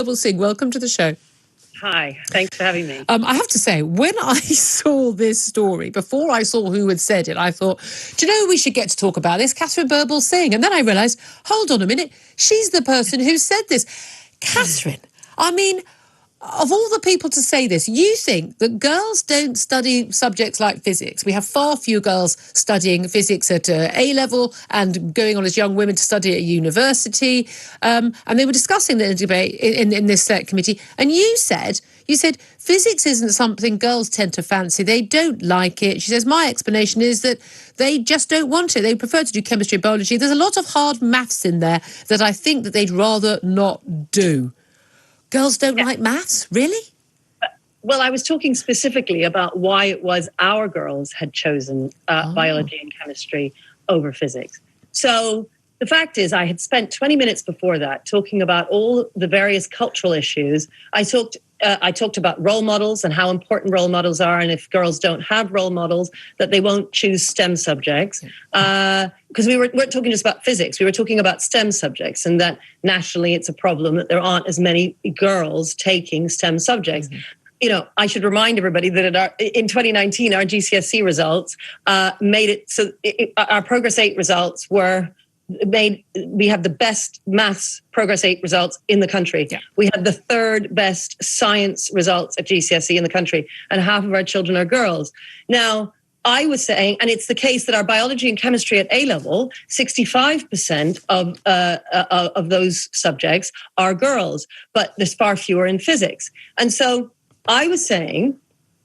Singh, welcome to the show. Hi, thanks for having me. I have to say, when I saw this story, before I saw who had said it, I thought, do you know we should get to talk about this? Catherine Singh. And then I realised, hold on a minute, she's the person who said this. Catherine, I mean, of all the people to say this, you think that girls don't study subjects like physics. We have far fewer girls studying physics at A-level and going on as young women to study at university. And they were discussing the debate in this select committee. And you said physics isn't something girls tend to fancy. They don't like it. She says, my explanation is that they just don't want it. They prefer to do chemistry and biology. There's a lot of hard maths in there that I think that they'd rather not do. Girls don't like maths? Really? Well, I was talking specifically about why it was our girls had chosen biology and chemistry over physics. So the fact is, I had spent 20 minutes before that talking about all the various cultural issues. I talked about role models and how important role models are, and if girls don't have role models, that they won't choose STEM subjects. Because we weren't talking just about physics, we were talking about STEM subjects, and that nationally it's a problem that there aren't as many girls taking STEM subjects. Mm-hmm. You know, I should remind everybody that in 2019, our GCSE results made it so our Progress 8 results we have the best maths Progress 8 results in the country. Yeah. We have the third best science results at GCSE in the country, and half of our children are girls. Now, I was saying, and it's the case that our biology and chemistry at A-level, 65% of those subjects are girls, but there's far fewer in physics. And so I was saying,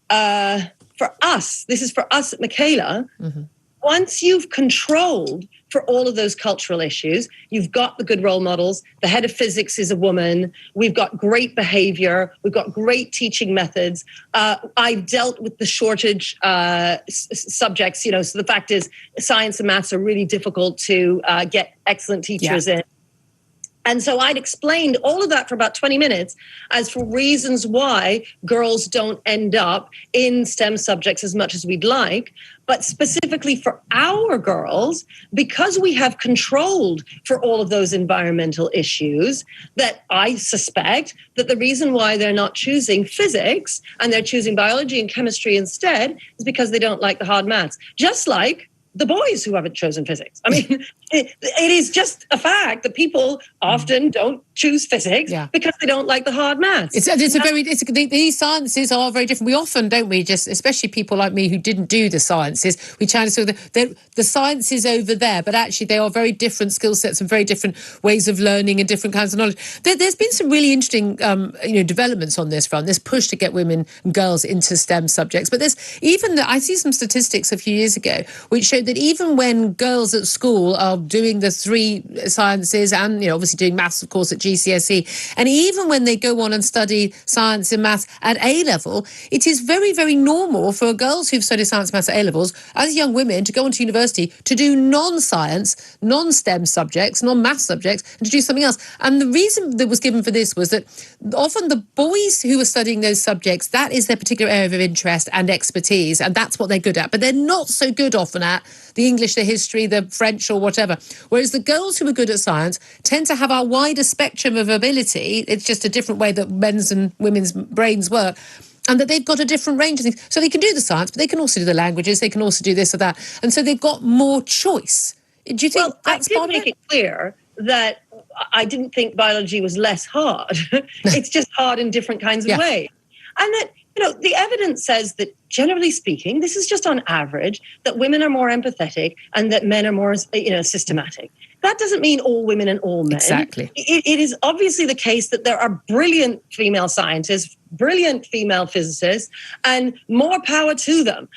for us, this is for us at Michaela, mm-hmm. Once you've controlled for all of those cultural issues, you've got the good role models. The head of physics is a woman. We've got great behavior. We've got great teaching methods. I've dealt with the shortage subjects, you know, so the fact is science and maths are really difficult to get excellent teachers in. And so I'd explained all of that for about 20 minutes as for reasons why girls don't end up in STEM subjects as much as we'd like. But specifically for our girls, because we have controlled for all of those environmental issues, that I suspect that the reason why they're not choosing physics and they're choosing biology and chemistry instead is because they don't like the hard maths. Just like the boys who haven't chosen physics. I mean, it is just a fact that people often don't choose physics because they don't like the hard maths. These sciences are very different. We often, don't we, just especially people like me who didn't do the sciences, we try to say the science is over there, but actually they are very different skill sets and very different ways of learning and different kinds of knowledge. There's been some really interesting developments on this front, this push to get women and girls into STEM subjects. But I see some statistics a few years ago which showed that even when girls at school are doing the three sciences and obviously doing maths, of course, at GCSE, and even when they go on and study science and maths at A-level, it is very, very normal for girls who've studied science and maths at A-levels as young women to go on to university to do non-science, non-STEM subjects, non-math subjects, and to do something else. And the reason that was given for this was that often the boys who are studying those subjects, that is their particular area of interest and expertise, and that's what they're good at. But they're not so good often at the English, the history, the French or whatever. Whereas the girls who are good at science tend to have a wider spectrum of ability. It's just a different way that men's and women's brains work. And that they've got a different range of things. So they can do the science, but they can also do the languages. They can also do this or that. And so they've got more choice. Do you think that's part of it? I did make it clear that I didn't think biology was less hard. It's just hard in different kinds of ways. And that, the evidence says that generally speaking, this is just on average, that women are more empathetic and that men are more, systematic. That doesn't mean all women and all men. Exactly. It is obviously the case that there are brilliant female scientists, brilliant female physicists, and more power to them.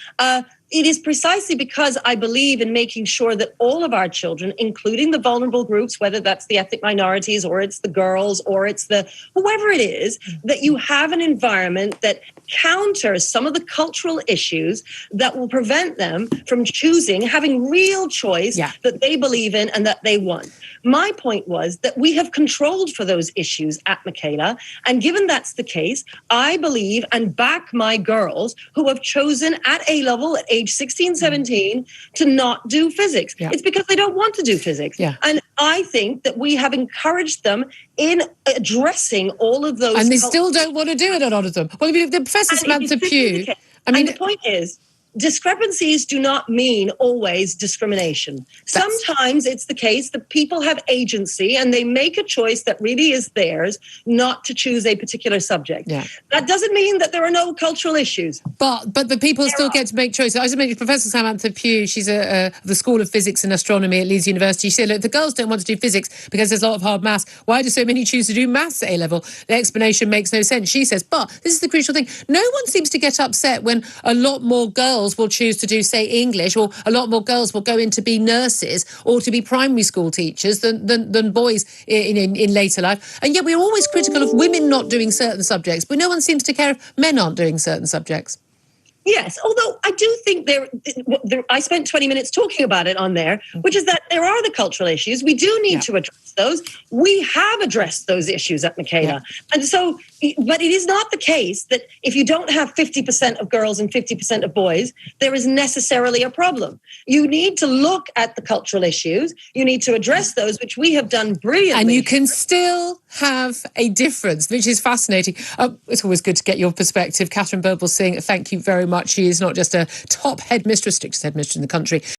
It is precisely because I believe in making sure that all of our children, including the vulnerable groups, whether that's the ethnic minorities or it's the girls or it's the whoever it is, that you have an environment that counters some of the cultural issues that will prevent them from having real choice that they believe in and that they want. My point was that we have controlled for those issues at Michaela, and given that's the case, I believe and back my girls who have chosen at A-level, at age 16, 17 to not do physics. Yeah. It's because they don't want to do physics. Yeah. And I think that we have encouraged them in addressing all of those. And they still don't want to do it, a lot of them. Well, I mean, the Professor Samantha Pugh, and the point is, discrepancies do not mean always discrimination. Sometimes it's the case that people have agency and they make a choice that really is theirs not to choose a particular subject. Yeah. That doesn't mean that there are no cultural issues. But the people still get to make choices. I just mentioned Professor Samantha Pugh. She's the School of Physics and Astronomy at Leeds University. She said, look, the girls don't want to do physics because there's a lot of hard maths. Why do so many choose to do maths at A-level? The explanation makes no sense. She says, but this is the crucial thing. No one seems to get upset when a lot more girls will choose to do, say, English, or a lot more girls will go in to be nurses or to be primary school teachers than boys in later life. And yet we're always critical of women not doing certain subjects, but no one seems to care if men aren't doing certain subjects. Yes, although I do think I spent 20 minutes talking about it on there, which is that there are the cultural issues. We do need to address those. We have addressed those issues at Michaela. And so, but it is not the case that if you don't have 50% of girls and 50% of boys, there is necessarily a problem. You need to look at the cultural issues. You need to address those, which we have done brilliantly. And you can still have a difference, which is fascinating. It's always good to get your perspective. Catherine Burble saying thank you very much. She is not just a top headmistress, strictest headmistress in the country.